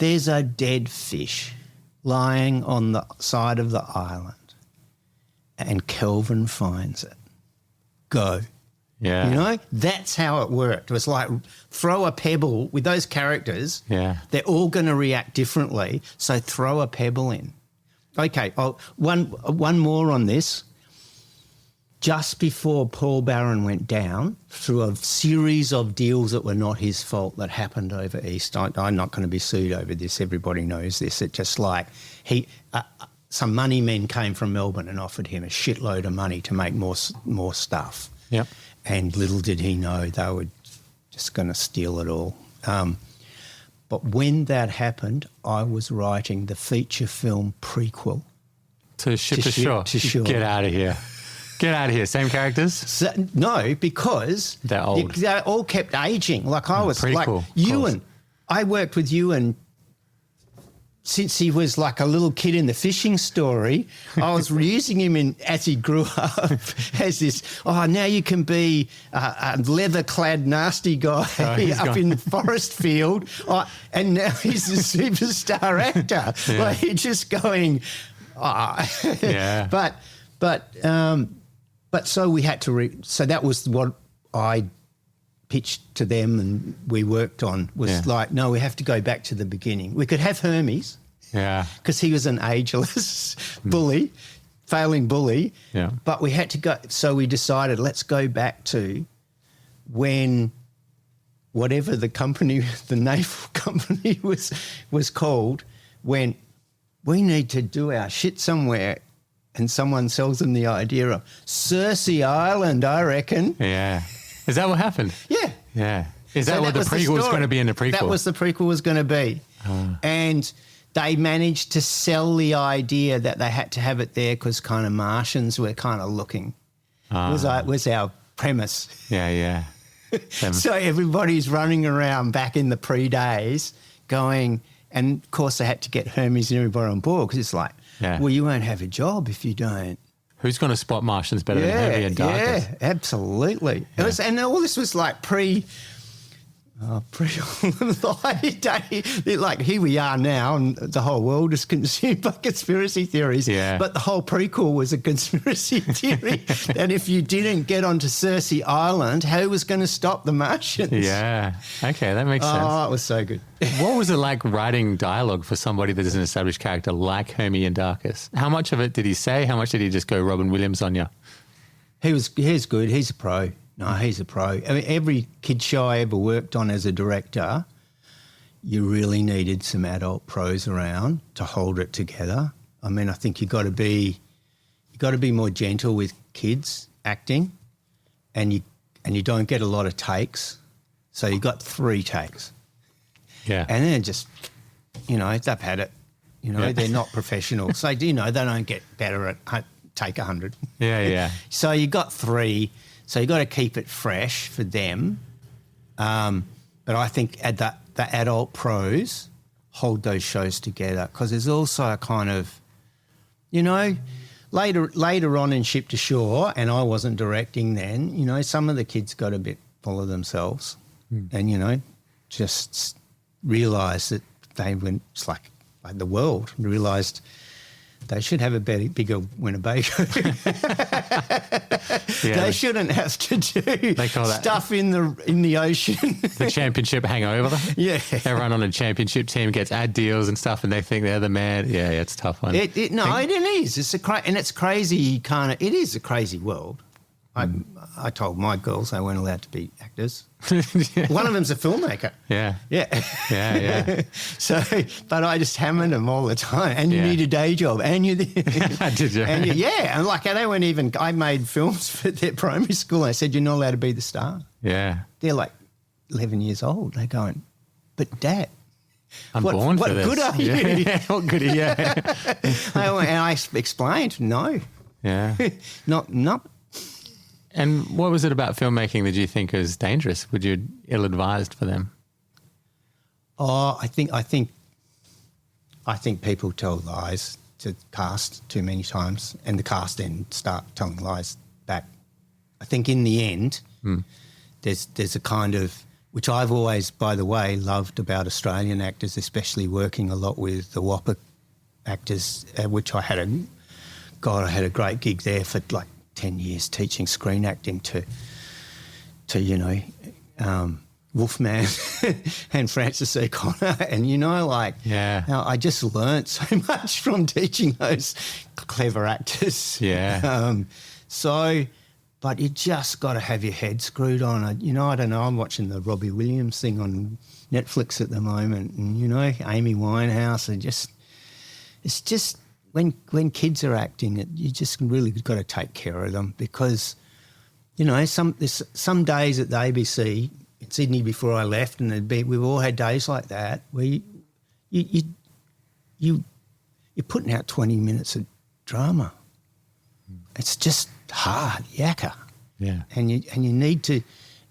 there's a dead fish lying on the side of the island and Kelvin finds it. Go. Yeah. You know, that's how it worked. It was like throw a pebble with those characters. Yeah. They're all going to react differently, so throw a pebble in. Okay, one more on this. Just before Paul Barron went down, through a series of deals that were not his fault that happened over East, I'm not going to be sued over this. Everybody knows this. It's just like some money men came from Melbourne and offered him a shitload of money to make more stuff. Yep. And little did he know they were just going to steal it all. But when that happened, I was writing the feature film prequel. To Ship to Shore. To Shore. Get out of here. Get out of here. Same characters? So, no, because they're old. They all kept aging. Like I was prequel, like Ewan. I worked with Ewan since he was like a little kid in the fishing story. I was using him as he grew up as this, now you can be a leather-clad nasty guy up in the forest field. And now he's a superstar actor. Yeah. Like you're just going, Yeah. But so we had to so that was what I pitched to them and we worked on was like, no, we have to go back to the beginning. We could have Hermes, because he was an ageless bully, failing bully, but we had to go. So we decided, let's go back to when whatever the company, the naval company was called, when we need to do our shit somewhere. And someone sells them the idea of Cersei Island, I reckon. Yeah. Is that what happened? Yeah. Yeah. Is that what the prequel was going to be in the prequel? That was the prequel was going to be. And they managed to sell the idea that they had to have it there because kind of Martians were kind of looking. Was our premise. Yeah, yeah. So everybody's running around back in the pre-days going, and of course they had to get Hermes and everybody on board because it's like, well, you won't have a job if you don't. Who's going to spot Martians better than Heavy and Darkness? Yeah, absolutely. It was, and all this was like pre light day. Like here we are now, and the whole world is consumed by conspiracy theories. Yeah. But the whole prequel was a conspiracy theory that if you didn't get onto Cersei Island, who was going to stop the Martians? Yeah. Okay, that makes sense. Oh, it was so good. What was it like writing dialogue for somebody that is an established character like Hermie and Darkus? How much of it did he say? How much did he just go Robin Williams on you? He's good. He's a pro. No, he's a pro. I mean, every kid show I ever worked on as a director, you really needed some adult pros around to hold it together. I mean, I think you got to be more gentle with kids acting, and you don't get a lot of takes, so you got 3 takes. Yeah, and then just, they've had it. They're not professional, so they don't get better at take 100. Yeah, yeah. So you got 3. So you got to keep it fresh for them. But I think the adult pros hold those shows together because there's also a kind of, later on in Ship to Shore, and I wasn't directing then, some of the kids got a bit full of themselves and, just realised that they went, it's like the world, realised they should have a bigger Winnebago. They shouldn't have to do stuff in the ocean. The championship hangover. Yeah. Everyone on a championship team gets ad deals and stuff, and they think they're the man. Yeah, it's a tough one. It is. It's crazy. It is a crazy world. I told my girls they weren't allowed to be actors. One of them's a filmmaker. Yeah. So, but I just hammered them all the time. And you need a day job. And you did you? And they weren't even. I made films for their primary school. I said, you're not allowed to be the star. Yeah. They're like 11 years old. They're going, but Dad, I'm born for this. What good are you? Yeah. What good are you? And I explained, no. Yeah. Not. And what was it about filmmaking that you think was dangerous? Would you ill-advised for them? Oh, I think people tell lies to cast too many times, and the cast then start telling lies back. I think in the end, there's a kind of which I've always, by the way, loved about Australian actors, especially working a lot with the Whopper actors, which I had a great gig there for like 10 years teaching screen acting to Wolfman and Francis O'Connor. And, I just learnt so much from teaching those clever actors. Yeah. But you just got to have your head screwed on. I don't know, I'm watching the Robbie Williams thing on Netflix at the moment, and, Amy Winehouse, and it's just when kids are acting, you just really got to take care of them because, there's some days at the ABC in Sydney before I left, and we've all had days like that where you're putting out 20 minutes of drama. It's just hard, yakka. Yeah. And you need to,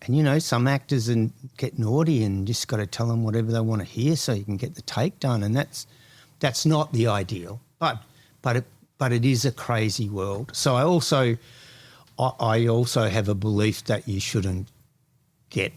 and some actors get naughty and just got to tell them whatever they want to hear so you can get the take done, and that's not the ideal, but it is a crazy world. So I also have a belief that you shouldn't get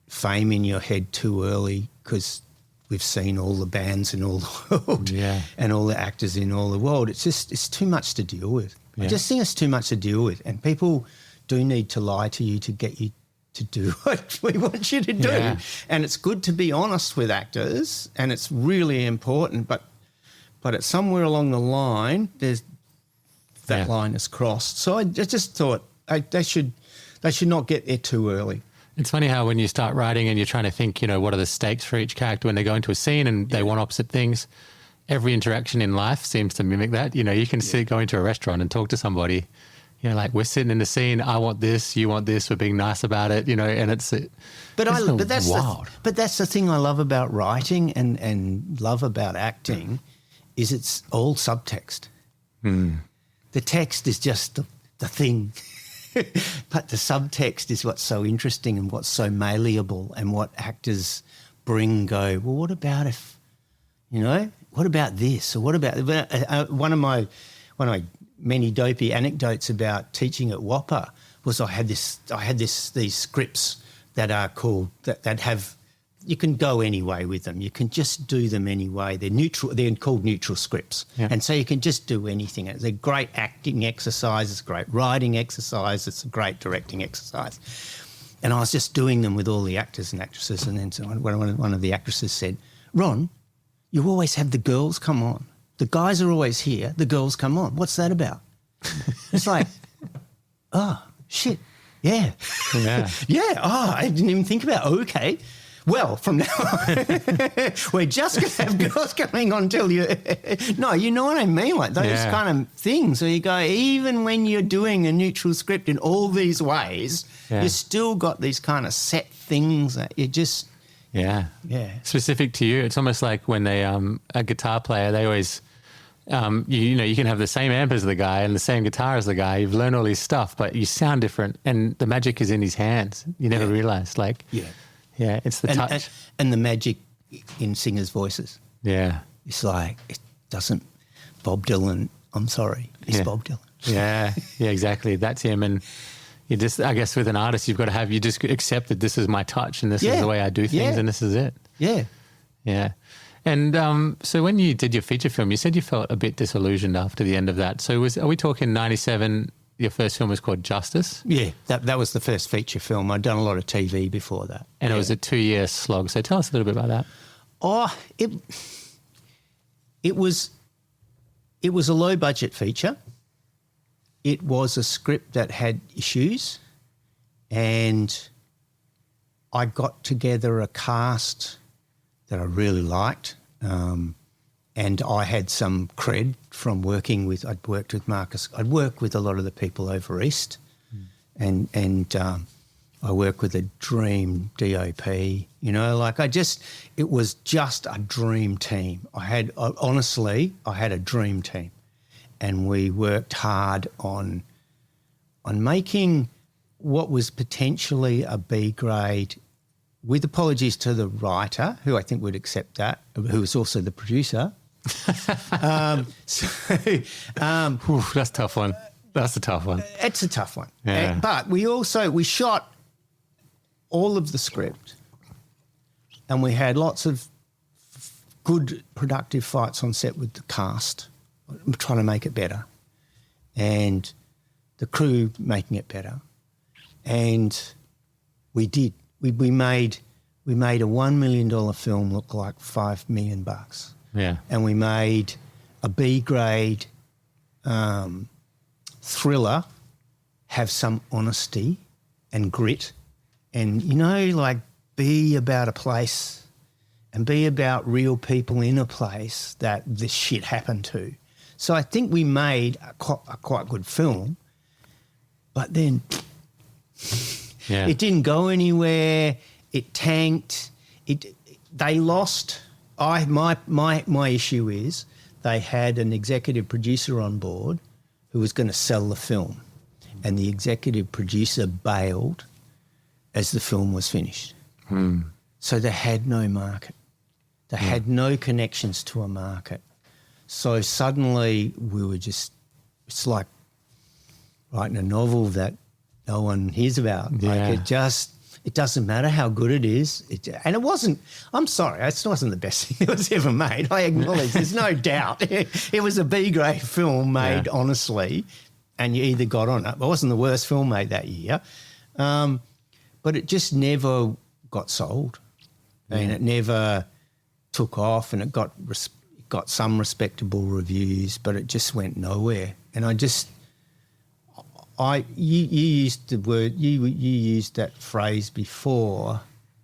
fame in your head too early because we've seen all the bands in all the world and all the actors in all the world. It's too much to deal with. Yeah. I just think it's too much to deal with, and people do need to lie to you to get you to do what we want you to do. Yeah. And it's good to be honest with actors, and it's really important, but it's somewhere along the line that line is crossed. So I just thought they should not get there too early. It's funny how when you start writing and you're trying to think, what are the stakes for each character when they go into a scene and they want opposite things, every interaction in life seems to mimic that. You can go into a restaurant and talk to somebody, like we're sitting in the scene, I want this, you want this, we're being nice about it, and it's that's wild. But that's the thing I love about writing and love about acting is it's all subtext. Mm. The text is just the thing. But the subtext is what's so interesting and what's so malleable, and what actors go, well, what about if, what about this? Or what about one of my many dopey anecdotes about teaching at Whopper was I had these scripts that are called that have, you can go any way with them. You can just do them any way. They're neutral. They're called neutral scripts, and so you can just do anything. It's a great acting exercise. It's a great writing exercise. It's a great directing exercise. And I was just doing them with all the actors and actresses, and then one of the actresses said, "Ron, you always have the girls come on. The guys are always here. The girls come on. What's that about?" It's like, oh shit, yeah. Yeah. Oh, I didn't even think about. Oh, okay. Well, from now on, we're just going to have girls coming on till you... No, you know what I mean? Like those kind of things where you go, even when you're doing a neutral script in all these ways, you still got these kind of set things that you just... Yeah. Specific to you, it's almost like when they, a guitar player, they always... you can have the same amp as the guy and the same guitar as the guy. You've learned all this stuff, but you sound different, and the magic is in his hands. You never realise, Yeah, it's the touch. And the magic in singers' voices. Yeah. It's like, it doesn't, Bob Dylan, I'm sorry, it's Bob Dylan. Yeah, exactly. That's him. And you just, I guess with an artist, you just accept that this is my touch and this is the way I do things and this is it. Yeah. Yeah. And so when you did your feature film, you said you felt a bit disillusioned after the end of that. So are we talking 97? Your first film was called Justice? Yeah, that was the first feature film. I'd done a lot of TV before that. And it was a 2-year slog. So tell us a little bit about that. Oh, it was a low-budget feature. It was a script that had issues, and I got together a cast that I really liked. And I had some cred from I'd worked with Marcus. I'd worked with a lot of the people over East, and I worked with a dream DOP. It was just a dream team. I had a dream team, and we worked hard on making what was potentially a B grade. With apologies to the writer, who I think would accept that, who was also the producer. That's a tough one. That's a tough one. It's a tough one. Yeah. But we shot all of the script and we had lots of good, productive fights on set with the cast, trying to make it better, and the crew making it better. And we did. We made a $1 million film look like $5 million. Yeah. And we made a B-grade thriller have some honesty and grit and, like be about a place and be about real people in a place that this shit happened to. So I think we made a quite good film, but then it didn't go anywhere. It tanked. They lost. My issue is they had an executive producer on board who was going to sell the film, and the executive producer bailed as the film was finished. So they had no market. They had no connections to a market. So suddenly we were just, it's like writing a novel that no one hears about. Yeah. Like it doesn't matter how good it is. And it wasn't, I'm sorry, it wasn't the best thing that was ever made. I acknowledge, there's no doubt. It was a B-grade film made honestly, and you either got on it. It wasn't the worst film made that year. But it just never got sold. And it never took off, and it got some respectable reviews, but it just went nowhere. And you used the word, you used that phrase before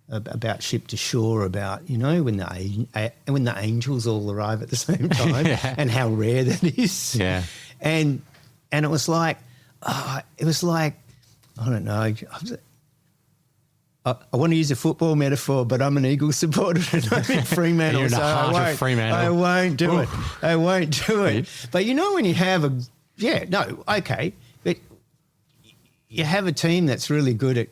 about ship to shore, about, when the angels all arrive at the same time and how rare that is. Yeah. And it was like, I don't know, I want to use a football metaphor, but I'm an Eagles supporter and I'm in Fremantle. You're in the heart of Fremantle. I won't do it. I won't do it. But when you have but you have a team that's really good at,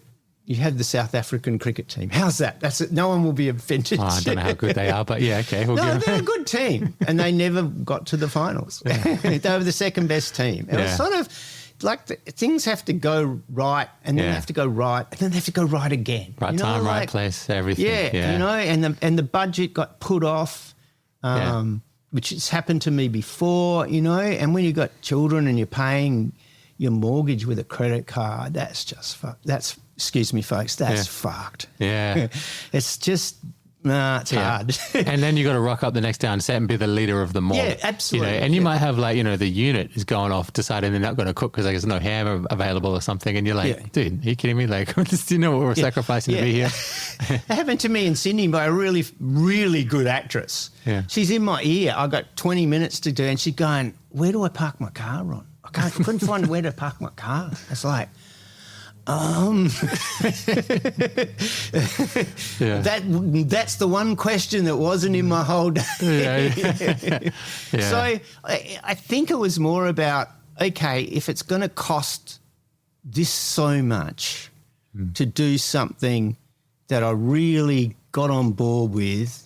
you have the South African cricket team. How's that? That's it. No one will be offended. I don't know how good they are, but okay. They're a good team, and they never got to the finals. They were the second best team. It was sort of like things have to go right, and then they have to go right, and then they have to go right again. Right time, right place, everything. And the budget got put off, which has happened to me before, and when you've got children and you're paying your mortgage with a credit card, that's just excuse me, folks, that's fucked. Yeah. It's just, it's hard. And then you got to rock up the next day on set and be the leader of the mob. Yeah, absolutely. And you might have the unit is going off, deciding they're not going to cook because there's no ham available or something. And you're like, dude, are you kidding me? Like, do you know what we're sacrificing to be here? It happened to me in Sydney by a really, really good actress. Yeah. She's in my ear. I got 20 minutes to do, and she's going, where do I park my car on? I couldn't find where to park my car. It's like, that's the one question that wasn't in my whole day. So I think it was more about, okay, if it's going to cost this so much to do something that I really got on board with,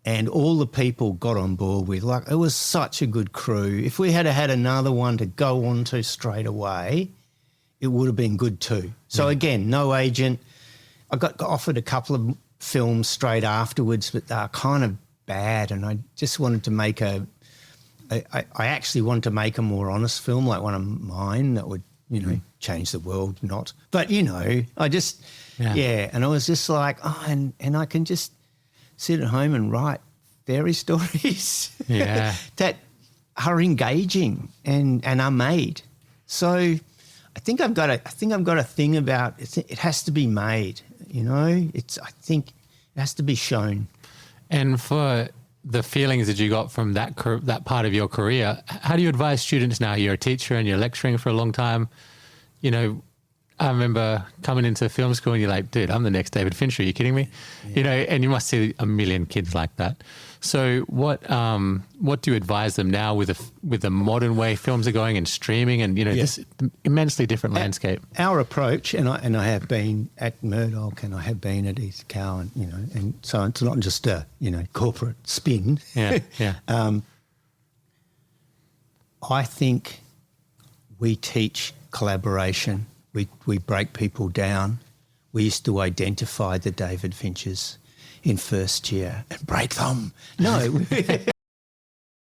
and all the people got on board with, like, it was such a good crew. If we had had another one to go on to straight away, it would have been good too. So again, no agent. I got offered a couple of films straight afterwards, but they were kind of bad, and I just wanted to make I actually wanted to make a more honest film, like one of mine that would, change the world, not. But, I just, and I was just like, and I can just sit at home and write fairy stories that are engaging and are made. So I think I've got a thing about it has to be made, I think it has to be shown. And for the feelings that you got from that part of your career, how do you advise students now? You're a teacher and you're lecturing for a long time. I remember coming into film school and you're like, dude, I'm the next David Fincher. Are you kidding me? And you must see a million kids like that. So what do you advise them now with the modern way films are going and streaming and, this immensely different landscape? Our approach, and I have been at Murdoch and I have been at East Cow, and, and so it's not just a, corporate spin. I think we teach collaboration. We break people down. We used to identify the David Finchers. in first year and break them. No.